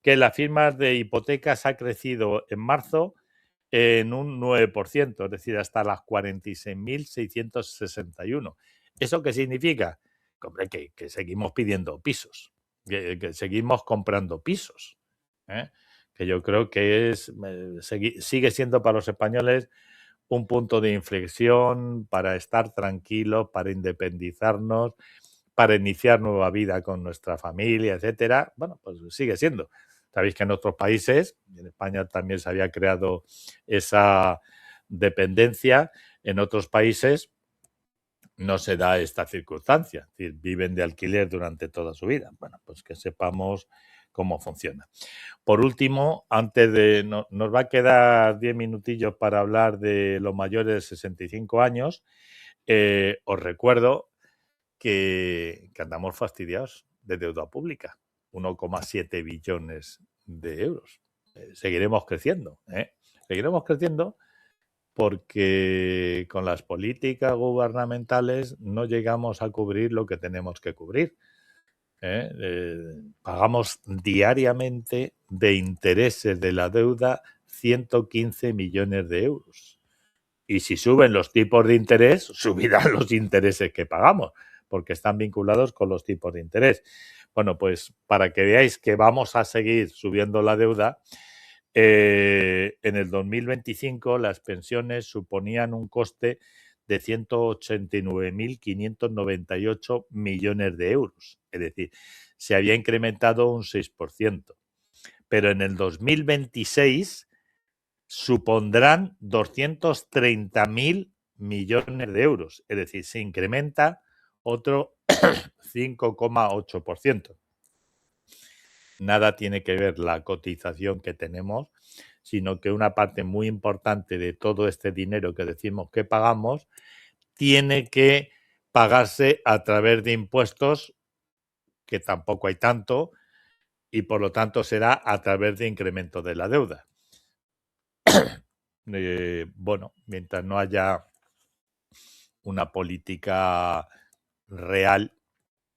que las firmas de hipotecas ha crecido en marzo en un 9%, es decir, hasta las 46.661. ¿Eso qué significa? Hombre, que seguimos pidiendo pisos, que seguimos comprando pisos, ¿eh? Que yo creo que sigue siendo para los españoles un punto de inflexión para estar tranquilos, para independizarnos, para iniciar nueva vida con nuestra familia, etcétera. Bueno, pues sigue siendo. Sabéis que en otros países, en España también se había creado esa dependencia, en otros países no se da esta circunstancia, es decir, viven de alquiler durante toda su vida. Bueno, pues que sepamos cómo funciona. Por último, antes de nos va a quedar 10 minutillos para hablar de los mayores de 65 años. Os recuerdo que andamos fastidiados de deuda pública, 1,7 billones de euros. Seguiremos creciendo, seguiremos creciendo porque con las políticas gubernamentales no llegamos a cubrir lo que tenemos que cubrir. Pagamos diariamente de intereses de la deuda 115 millones de euros. Y si suben los tipos de interés, subirán los intereses que pagamos, porque están vinculados con los tipos de interés. Bueno, pues para que veáis que vamos a seguir subiendo la deuda, en el 2025 las pensiones suponían un coste de 189.598 millones de euros. Es decir, se había incrementado un 6%. Pero en el 2026 supondrán 230.000 millones de euros. Es decir, se incrementa otro 5,8%. Nada tiene que ver la cotización que tenemos, sino que una parte muy importante de todo este dinero que decimos que pagamos tiene que pagarse a través de impuestos, que tampoco hay tanto, y por lo tanto será a través de incremento de la deuda. Bueno, mientras no haya una política real,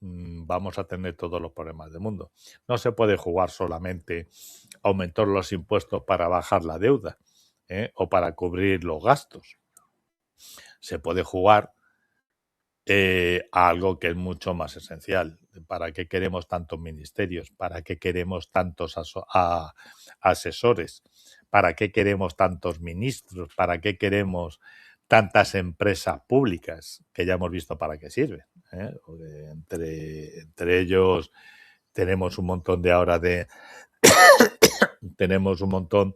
vamos a tener todos los problemas del mundo. No se puede jugar solamente a aumentar los impuestos para bajar la deuda o para cubrir los gastos. Se puede jugar a algo que es mucho más esencial. ¿Para qué queremos tantos ministerios? ¿Para qué queremos tantos asesores? ¿Para qué queremos tantos ministros? ¿Para qué queremos tantas empresas públicas? Que ya hemos visto para qué sirven. Entre ellos tenemos un montón de ahora de tenemos un montón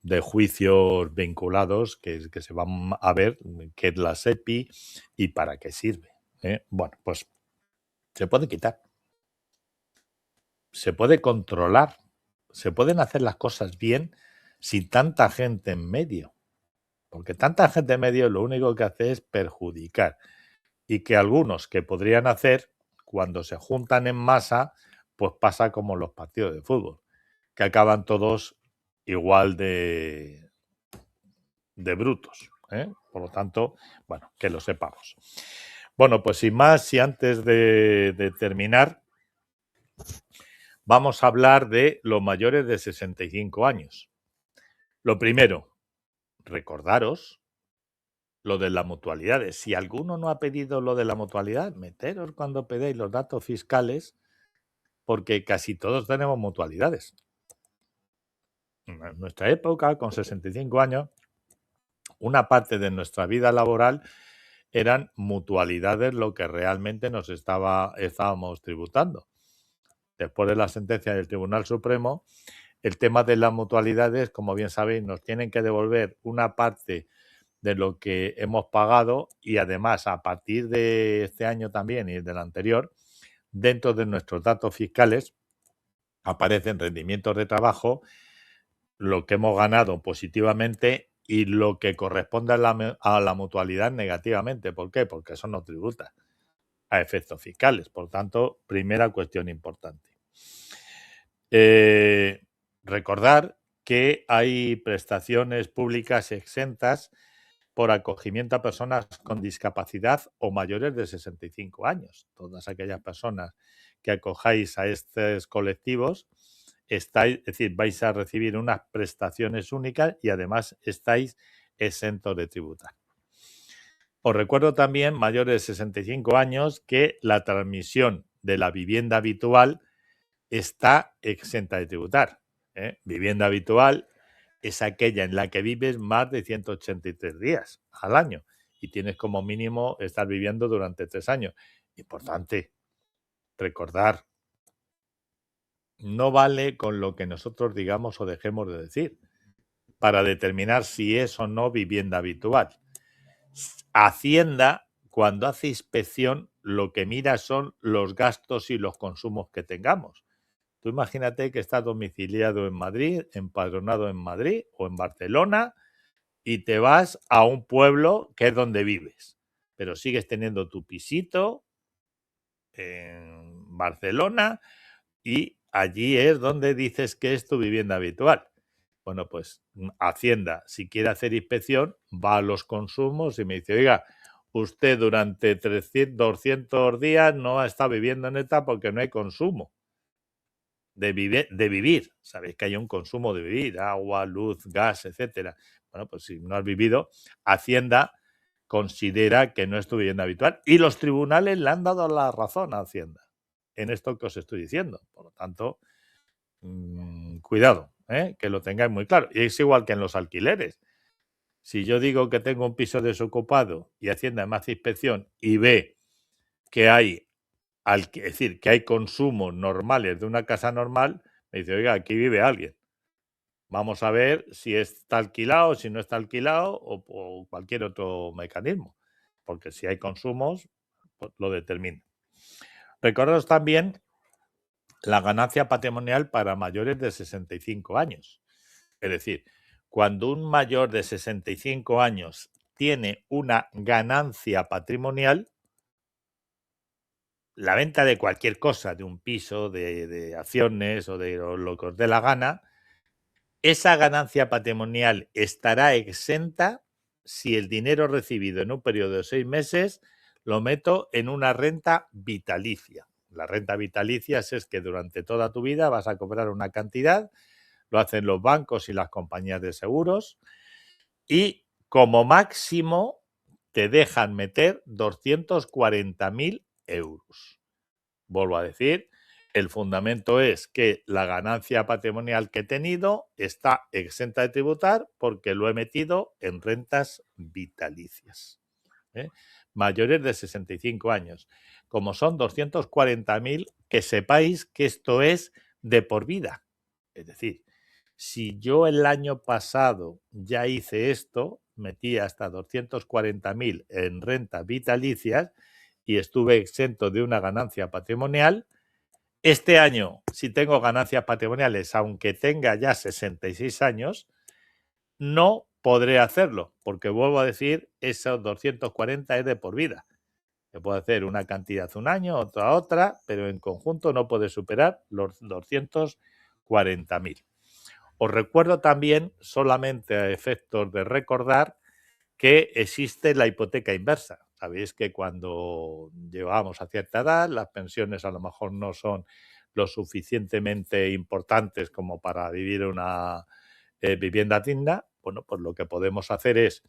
de juicios vinculados que se van a ver qué es la SEPI y para qué sirve. Bueno, pues se puede quitar, se puede controlar, se pueden hacer las cosas bien sin tanta gente en medio, porque tanta gente en medio lo único que hace es perjudicar, y que algunos que podrían hacer, cuando se juntan en masa, pues pasa como los partidos de fútbol, que acaban todos igual de brutos. Por lo tanto, bueno, que lo sepamos. Bueno, pues sin más, si antes de terminar, vamos a hablar de los mayores de 65 años. Lo primero, recordaros lo de las mutualidades. Si alguno no ha pedido lo de la mutualidad, meteros cuando pedéis los datos fiscales, porque casi todos tenemos mutualidades. En nuestra época, con 65 años, una parte de nuestra vida laboral eran mutualidades lo que realmente nos estábamos tributando. Después de la sentencia del Tribunal Supremo, el tema de las mutualidades, como bien sabéis, nos tienen que devolver una parte de lo que hemos pagado y además a partir de este año también y del anterior, dentro de nuestros datos fiscales aparecen rendimientos de trabajo, lo que hemos ganado positivamente y lo que corresponde a la mutualidad negativamente. ¿Por qué? Porque eso no tributa a efectos fiscales. Por tanto, primera cuestión importante. Recordar que hay prestaciones públicas exentas por acogimiento a personas con discapacidad o mayores de 65 años. Todas aquellas personas que acojáis a estos colectivos, es decir, vais a recibir unas prestaciones únicas y además estáis exentos de tributar. Os recuerdo también, mayores de 65 años, que la transmisión de la vivienda habitual está exenta de tributar. Vivienda habitual es aquella en la que vives más de 183 días al año y tienes como mínimo estar viviendo durante 3 años. Importante recordar, no vale con lo que nosotros digamos o dejemos de decir para determinar si es o no vivienda habitual. Hacienda, cuando hace inspección, lo que mira son los gastos y los consumos que tengamos. Tú imagínate que estás domiciliado en Madrid, empadronado en Madrid o en Barcelona y te vas a un pueblo que es donde vives, pero sigues teniendo tu pisito en Barcelona y allí es donde dices que es tu vivienda habitual. Bueno, pues Hacienda, si quiere hacer inspección, va a los consumos y me dice, oiga, usted durante 200 días no está viviendo en esta porque no hay consumo de vivir. Sabéis que hay un consumo de vivir, agua, luz, gas, etcétera. Bueno, pues si no has vivido, Hacienda considera que no es tu vivienda habitual y los tribunales le han dado la razón a Hacienda en esto que os estoy diciendo. Por lo tanto, cuidado, que lo tengáis muy claro. Y es igual que en los alquileres. Si yo digo que tengo un piso desocupado y Hacienda me hace inspección y ve que hay, es decir, que hay consumos normales de una casa normal, me dice, oiga, aquí vive alguien. Vamos a ver si está alquilado, si no está alquilado o cualquier otro mecanismo. Porque si hay consumos, pues lo determina. Recordaos también la ganancia patrimonial para mayores de 65 años. Es decir, cuando un mayor de 65 años tiene una ganancia patrimonial, la venta de cualquier cosa, de un piso, de acciones o de lo que os dé la gana, esa ganancia patrimonial estará exenta si el dinero recibido en un periodo de 6 meses lo meto en una renta vitalicia. La renta vitalicia es que durante toda tu vida vas a cobrar una cantidad, lo hacen los bancos y las compañías de seguros, y como máximo te dejan meter 240.000 euros. Vuelvo a decir, el fundamento es que la ganancia patrimonial que he tenido está exenta de tributar porque lo he metido en rentas vitalicias. Mayores de 65 años. Como son 240.000, que sepáis que esto es de por vida. Es decir, si yo el año pasado ya hice esto, metí hasta 240.000 en rentas vitalicias y estuve exento de una ganancia patrimonial, este año, si tengo ganancias patrimoniales, aunque tenga ya 66 años, no podré hacerlo, porque vuelvo a decir, esos 240 es de por vida. Se puede hacer una cantidad un año, otra, pero en conjunto no puede superar los 240.000. Os recuerdo también, solamente a efectos de recordar, que existe la hipoteca inversa. Sabéis que cuando llegamos a cierta edad, las pensiones a lo mejor no son lo suficientemente importantes como para vivir una vivienda digna. Bueno, pues lo que podemos hacer es,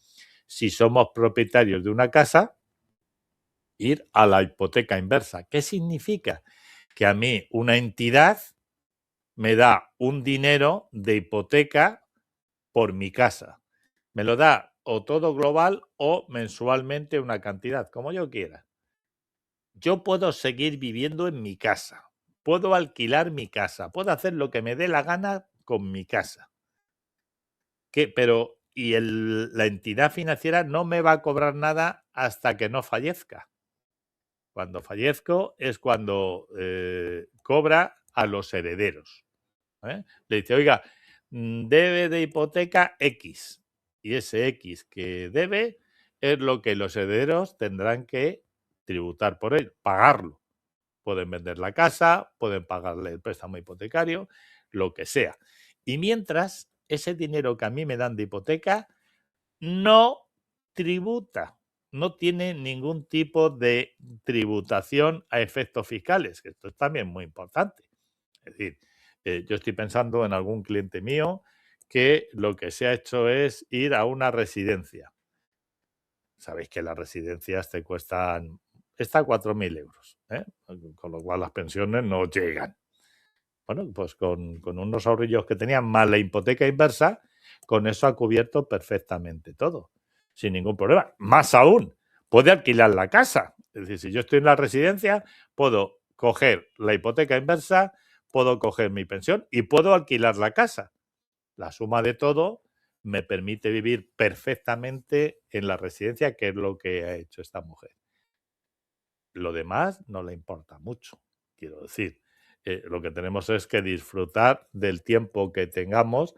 si somos propietarios de una casa, ir a la hipoteca inversa. ¿Qué significa? Que a mí una entidad me da un dinero de hipoteca por mi casa. Me lo da o todo global o mensualmente una cantidad, como yo quiera. Yo puedo seguir viviendo en mi casa, puedo alquilar mi casa, puedo hacer lo que me dé la gana con mi casa. Pero la entidad financiera no me va a cobrar nada hasta que no fallezca. Cuando fallezco es cuando cobra a los herederos. Le dice, oiga, debe de hipoteca X. Y ese X que debe es lo que los herederos tendrán que tributar por él, pagarlo. Pueden vender la casa, pueden pagarle el préstamo hipotecario, lo que sea. Y mientras, ese dinero que a mí me dan de hipoteca no tributa, no tiene ningún tipo de tributación a efectos fiscales, que esto es también muy importante. Es decir, yo estoy pensando en algún cliente mío que lo que se ha hecho es ir a una residencia. Sabéis que las residencias te cuestan hasta 4.000 euros, con lo cual las pensiones no llegan. Bueno, pues con unos ahorrillos que tenían más la hipoteca inversa, con eso ha cubierto perfectamente todo, sin ningún problema. Más aún, puede alquilar la casa. Es decir, si yo estoy en la residencia, puedo coger la hipoteca inversa, puedo coger mi pensión y puedo alquilar la casa. La suma de todo me permite vivir perfectamente en la residencia, que es lo que ha hecho esta mujer. Lo demás no le importa mucho, quiero decir. Lo que tenemos es que disfrutar del tiempo que tengamos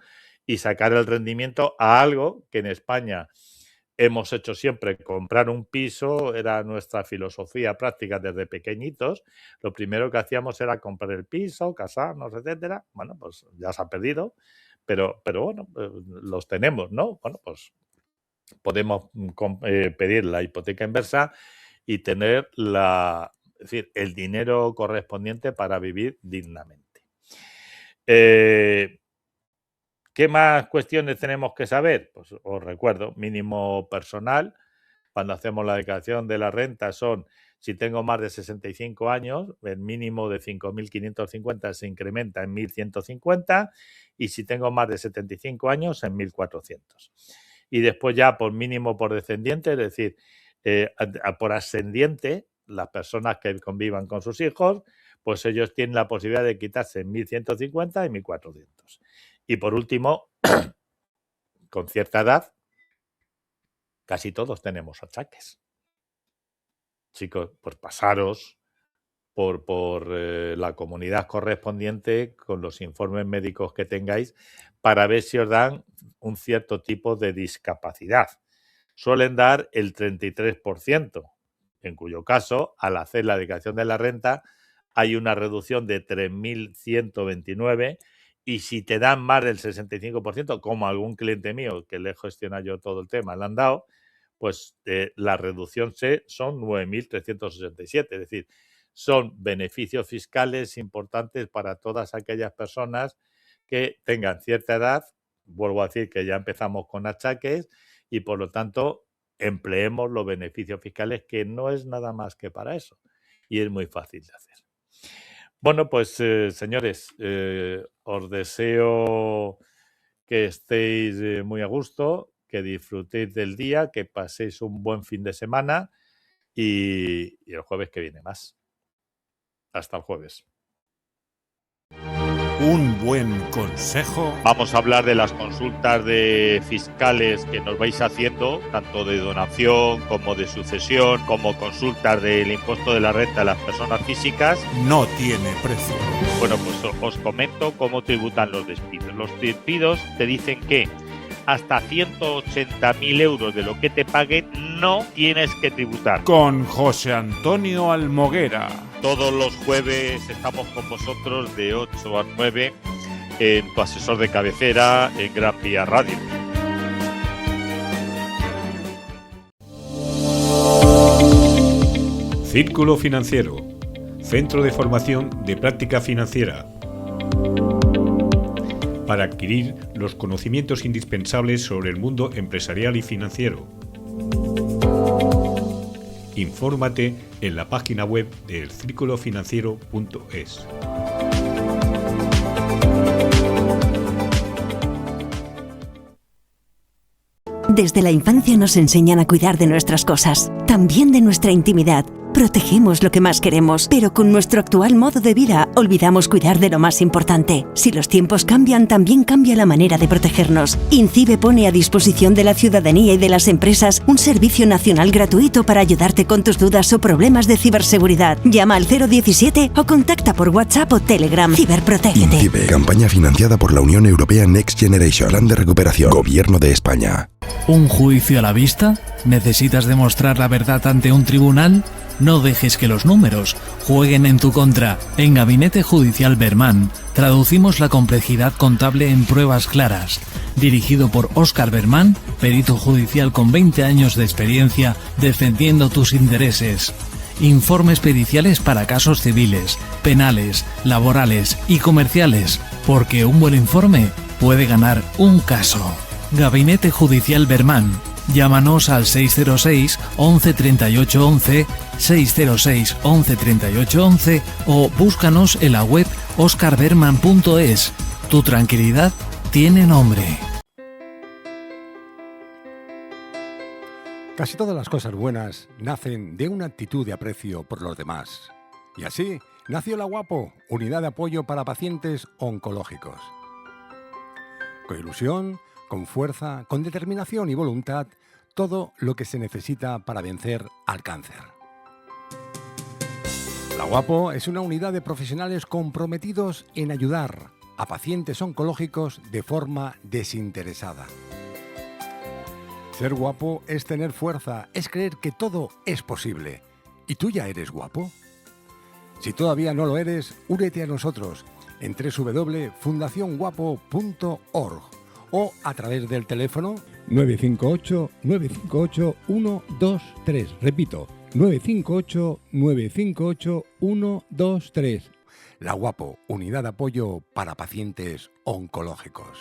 y sacar el rendimiento a algo que en España hemos hecho siempre. Comprar un piso era nuestra filosofía práctica desde pequeñitos. Lo primero que hacíamos era comprar el piso, casarnos, etcétera. Bueno, pues ya se ha perdido, pero bueno, los tenemos, ¿no? Bueno, pues podemos pedir la hipoteca inversa y tener es decir, el dinero correspondiente para vivir dignamente. ¿Qué más cuestiones tenemos que saber? Pues os recuerdo, mínimo personal. Cuando hacemos la declaración de la renta si tengo más de 65 años, el mínimo de 5.550 se incrementa en 1.150 y si tengo más de 75 años en 1.400. Y después ya por mínimo por descendiente, es decir, por ascendiente, las personas que convivan con sus hijos, pues ellos tienen la posibilidad de quitarse 1.150 y 1.400. Y por último, con cierta edad, casi todos tenemos achaques. Chicos, pues pasaros por la comunidad correspondiente con los informes médicos que tengáis para ver si os dan un cierto tipo de discapacidad. Suelen dar el 33%, en cuyo caso, al hacer la declaración de la renta, hay una reducción de 3.129 y si te dan más del 65%, como algún cliente mío que le he gestionado yo todo el tema, le han dado, pues la reducción son 9.367. Es decir, son beneficios fiscales importantes para todas aquellas personas que tengan cierta edad. Vuelvo a decir que ya empezamos con achaques y por lo tanto empleemos los beneficios fiscales, que no es nada más que para eso y es muy fácil de hacer. Bueno, pues señores, os deseo que estéis muy a gusto, que disfrutéis del día, que paséis un buen fin de semana y el jueves que viene más. Hasta el jueves. Un buen consejo. Vamos a hablar de las consultas de fiscales que nos vais haciendo, tanto de donación como de sucesión, como consultas del impuesto de la renta de las personas físicas. No tiene precio. Bueno, pues os comento cómo tributan los despidos. Los despidos te dicen que hasta 180.000 euros de lo que te paguen no tienes que tributar. Con José Antonio Almoguera. Todos los jueves estamos con vosotros de 8 a 9 en tu asesor de cabecera en Gran Vía Radio. Círculo Financiero, Centro de Formación de Práctica Financiera. Para adquirir los conocimientos indispensables sobre el mundo empresarial y financiero. Infórmate en la página web del circulofinanciero.es. Desde la infancia nos enseñan a cuidar de nuestras cosas, también de nuestra intimidad. Protegemos lo que más queremos, pero con nuestro actual modo de vida olvidamos cuidar de lo más importante. Si los tiempos cambian, también cambia la manera de protegernos. INCIBE pone a disposición de la ciudadanía y de las empresas un servicio nacional gratuito para ayudarte con tus dudas o problemas de ciberseguridad. Llama al 017 o contacta por WhatsApp o Telegram. Ciberprotégete. INCIBE, campaña financiada por la Unión Europea Next Generation, Plan de Recuperación, Gobierno de España. ¿Un juicio a la vista? ¿Necesitas demostrar la verdad ante un tribunal? No dejes que los números jueguen en tu contra. En Gabinete Judicial Berman traducimos la complejidad contable en pruebas claras. Dirigido por Óscar Berman, perito judicial con 20 años de experiencia defendiendo tus intereses. Informes periciales para casos civiles, penales, laborales y comerciales, porque un buen informe puede ganar un caso. Gabinete Judicial Berman. Llámanos al 606 11 38 11, 606 11 38 11 o búscanos en la web oscarberman.es. Tu tranquilidad tiene nombre. Casi todas las cosas buenas nacen de una actitud de aprecio por los demás. Y así nació la Guapo, Unidad de Apoyo para Pacientes Oncológicos. Con ilusión, con fuerza, con determinación y voluntad, todo lo que se necesita para vencer al cáncer. La Guapo es una unidad de profesionales comprometidos en ayudar a pacientes oncológicos de forma desinteresada. Ser guapo es tener fuerza, es creer que todo es posible. ¿Y tú ya eres guapo? Si todavía no lo eres, únete a nosotros en www.fundacionguapo.org o a través del teléfono 958-958-123. Repito, 958-958-123. La Guapo, unidad de apoyo para pacientes oncológicos.